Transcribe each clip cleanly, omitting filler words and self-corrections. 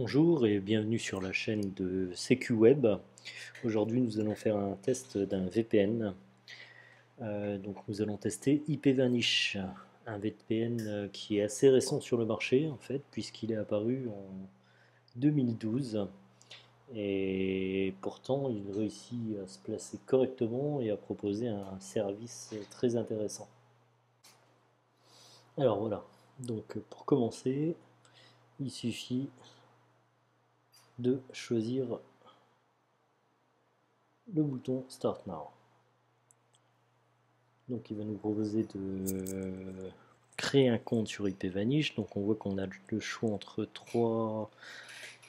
Bonjour et bienvenue sur la chaîne de CQWeb. Aujourd'hui, nous allons faire un test d'un VPN. Donc, nous allons tester IPVanish, un VPN qui est assez récent sur le marché en fait, puisqu'il est apparu en 2012 et pourtant il réussit à se placer correctement et à proposer un service très intéressant. Alors voilà, donc pour commencer, il suffit de choisir le bouton Start Now. Donc il va nous proposer de créer un compte sur IPVanish. Donc on voit qu'on a le choix entre trois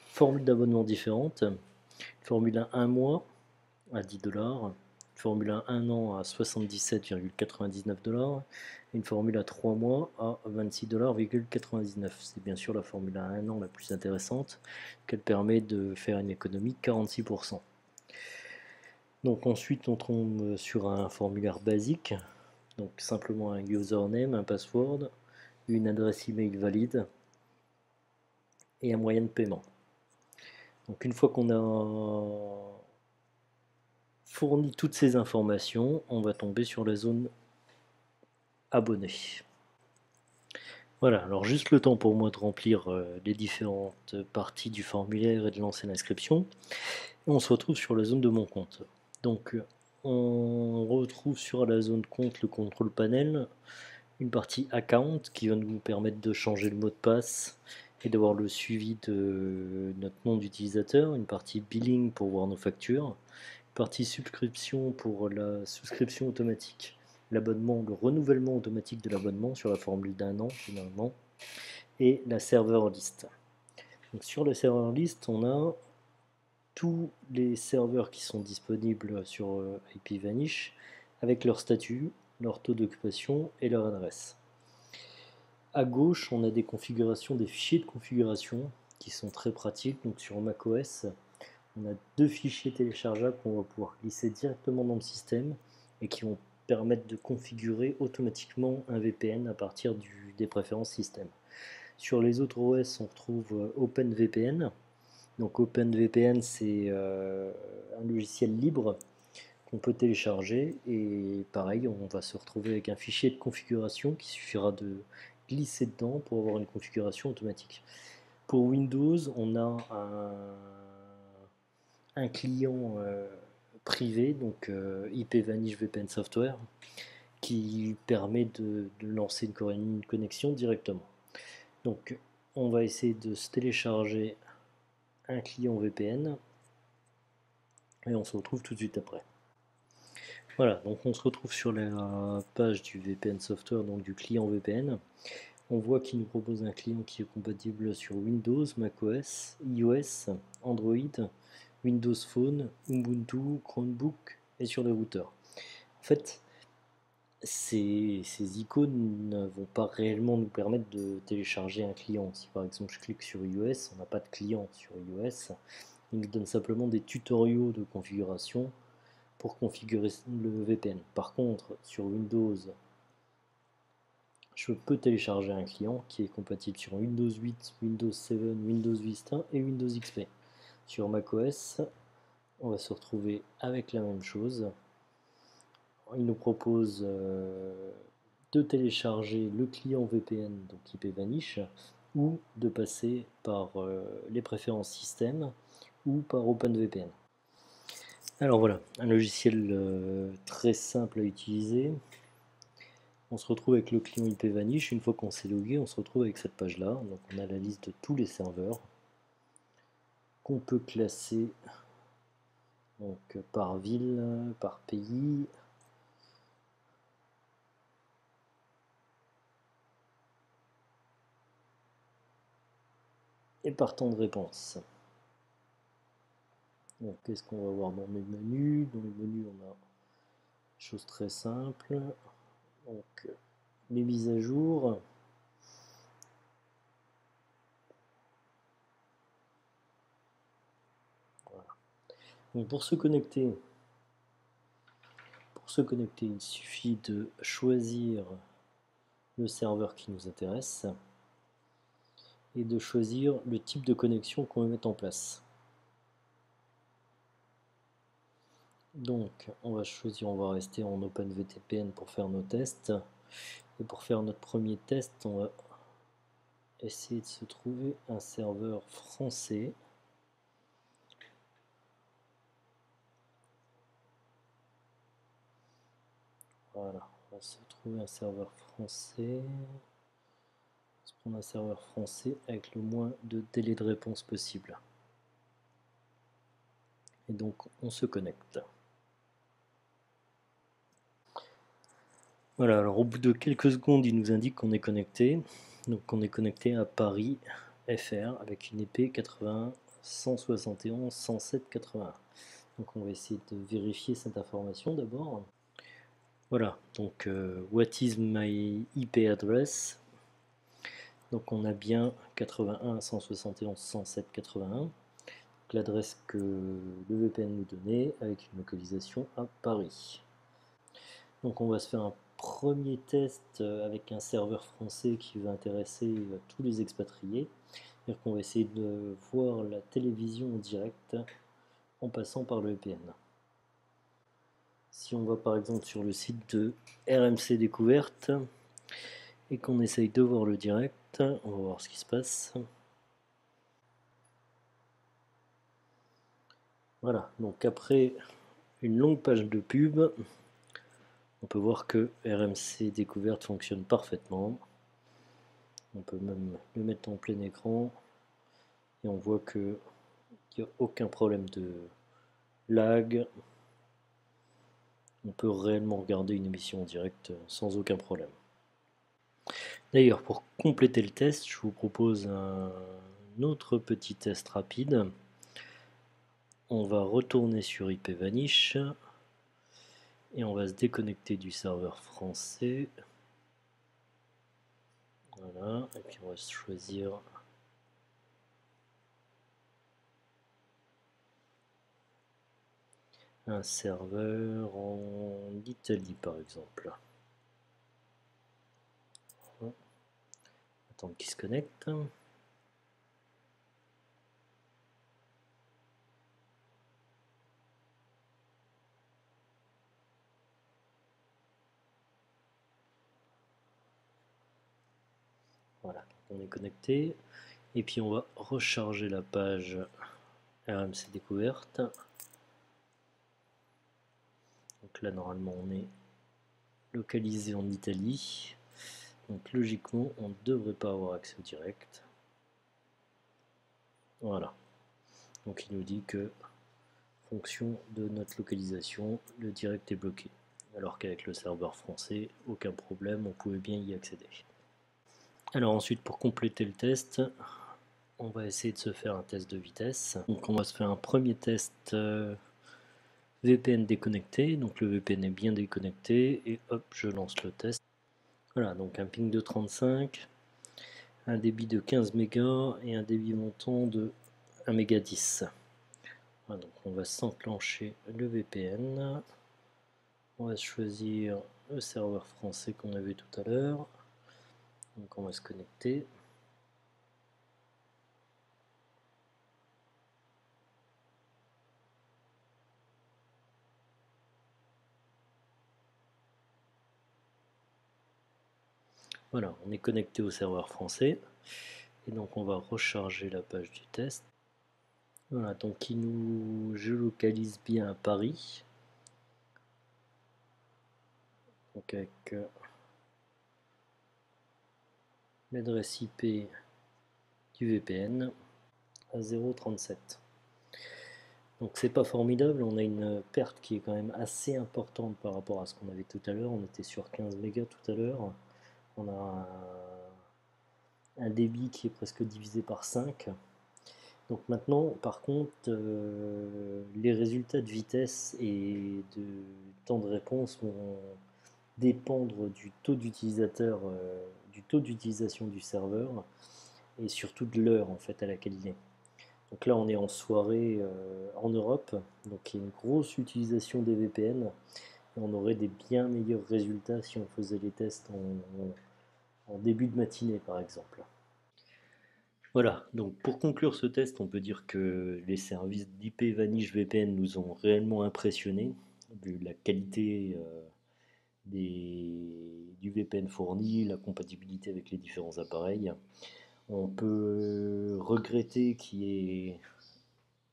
formules d'abonnement différentes. Une formule à 1 mois à 10 dollars, une formule à 1 an à 77,99 dollars et une formule à 3 mois à 26,99 $. C'est bien sûr la formule à 1 an la plus intéressante, qu'elle permet de faire une économie de 46%. Donc ensuite on tombe sur un formulaire basique, donc simplement un username, un password, une adresse email valide et un moyen de paiement. Donc une fois qu'on a fourni toutes ces informations, on va tomber sur la zone abonné. Voilà, alors juste le temps pour moi de remplir les différentes parties du formulaire et de lancer l'inscription. On se retrouve sur la zone de mon compte. Donc on retrouve sur la zone compte le contrôle panel, une partie account qui va nous permettre de changer le mot de passe et d'avoir le suivi de notre nom d'utilisateur, une partie billing pour voir nos factures, une partie subscription pour la souscription automatique, l'abonnement, le renouvellement automatique de l'abonnement sur la formule d'1 an finalement, et la server list. Donc sur la server list, on a tous les serveurs qui sont disponibles sur IPVanish avec leur statut, leur taux d'occupation et leur adresse. À gauche, on a des configurations, des fichiers de configuration qui sont très pratiques. Donc sur macOS, on a 2 fichiers téléchargeables qu'on va pouvoir glisser directement dans le système et qui vont permettre de configurer automatiquement un VPN à partir des préférences système. Sur les autres OS, on retrouve OpenVPN. Donc OpenVPN, c'est un logiciel libre qu'on peut télécharger et pareil, on va se retrouver avec un fichier de configuration qui suffira de glisser dedans pour avoir une configuration automatique. Pour Windows, on a un client privé, donc IPVanish VPN Software, qui permet de lancer une connexion directement. Donc on va essayer de se télécharger un client VPN et on se retrouve tout de suite après. Voilà, donc on se retrouve sur la page du VPN Software, donc du client VPN. On voit qu'il nous propose un client qui est compatible sur Windows, macOS, iOS, Android, Windows Phone, Ubuntu, Chromebook et sur les routeurs. En fait, ces icônes ne vont pas réellement nous permettre de télécharger un client. Si par exemple je clique sur iOS, on n'a pas de client sur iOS. Il nous donne simplement des tutoriaux de configuration pour configurer le VPN. Par contre, sur Windows, je peux télécharger un client qui est compatible sur Windows 8, Windows 7, Windows Vista et Windows XP. Sur macOS, on va se retrouver avec la même chose. Il nous propose de télécharger le client VPN, donc IPVanish, ou de passer par les préférences système ou par OpenVPN. Alors voilà, un logiciel très simple à utiliser. On se retrouve avec le client IPVanish. Une fois qu'on s'est logué, on se retrouve avec cette page-là. Donc on a la liste de tous les serveurs qu'on peut classer donc, par ville, par pays. Et par temps de réponse. Donc qu'est-ce qu'on va voir dans les menus? Dans les menus, on a des choses très simples. Donc les mises à jour. Voilà. Donc pour se connecter, il suffit de choisir le serveur qui nous intéresse. et de choisir le type de connexion qu'on veut mettre en place. Donc on va choisir, on va rester en OpenVTPN pour faire nos tests. Et pour faire notre premier test, on va essayer de se trouver un serveur français. Voilà, on va se trouver un serveur français. On va se prendre un serveur français avec le moins de délai de réponse possible. Et donc on se connecte. Voilà, alors au bout de quelques secondes, il nous indique qu'on est connecté. Donc on est connecté à Paris FR avec une IP 81 171 107 81. Donc on va essayer de vérifier cette information d'abord. Voilà, donc what is my IP address? Donc on a bien 81 171 107 81. L'adresse que le VPN nous donnait avec une localisation à Paris. Donc on va se faire un premier test avec un serveur français qui va intéresser tous les expatriés. C'est-à-dire qu'on va essayer de voir la télévision en direct en passant par le VPN. Si on va par exemple sur le site de RMC Découverte et qu'on essaye de voir le direct, on va voir ce qui se passe. Voilà, donc après une longue page de pub, on peut voir que RMC Découverte fonctionne parfaitement. On peut même le mettre en plein écran et on voit qu'il n'y a aucun problème de lag. On peut réellement regarder une émission en direct sans aucun problème. D'ailleurs, pour compléter le test, je vous propose un autre petit test rapide. On va retourner sur IPVanish et on va se déconnecter du serveur français. Voilà, et puis on va choisir un serveur en Italie par exemple. Attendre qu'il se connecte. Voilà, on est connecté. Et puis on va recharger la page RMC Découverte. Donc là normalement on est localisé en Italie. Donc logiquement on ne devrait pas avoir accès au direct. Voilà. Donc il nous dit que fonction de notre localisation, le direct est bloqué. Alors qu'avec le serveur français, aucun problème, on pouvait bien y accéder. Alors ensuite, pour compléter le test, on va essayer de se faire un test de vitesse. Donc on va se faire un premier test VPN déconnecté. Donc le VPN est bien déconnecté et hop, je lance le test. Voilà, donc un ping de 35, un débit de 15 mégas et un débit montant de 1 méga 10. Voilà, donc on va s'enclencher le VPN. On va choisir le serveur français qu'on avait tout à l'heure. Donc on va se connecter. Voilà, on est connecté au serveur français. Et donc on va recharger la page du test. Voilà, donc il nous géolocalise bien à Paris. Donc avec l'adresse IP du VPN à 0,37. Donc c'est pas formidable, on a une perte qui est quand même assez importante par rapport à ce qu'on avait tout à l'heure. On était sur 15 mégas tout à l'heure. On a un débit qui est presque divisé par 5. Donc maintenant, par contre, les résultats de vitesse et de temps de réponse vont dépendre du taux d'utilisateur, du taux d'utilisation du serveur et surtout de l'heure en fait à laquelle il est. Donc là, on est en soirée en Europe, donc il y a une grosse utilisation des VPN. Et on aurait des bien meilleurs résultats si on faisait les tests en début de matinée, par exemple. Voilà, donc pour conclure ce test, on peut dire que les services d'IP Vanish VPN nous ont réellement impressionnés, vu la qualité du VPN fourni, la compatibilité avec les différents appareils. On peut regretter qu'il n'y ait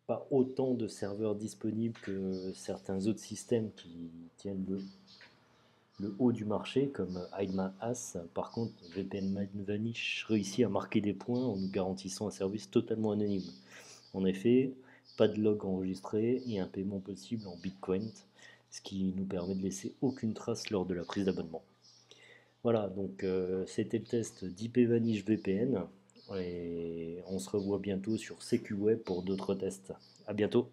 pas autant de serveurs disponibles que certains autres systèmes qui tiennent le haut du marché, comme HideMyAss. Par contre, VPN Vanish réussit à marquer des points en nous garantissant un service totalement anonyme. En effet, pas de log enregistré et un paiement possible en Bitcoin, ce qui nous permet de laisser aucune trace lors de la prise d'abonnement. Voilà, donc c'était le test d'IPVanish VPN et on se revoit bientôt sur CQWeb pour d'autres tests. À bientôt.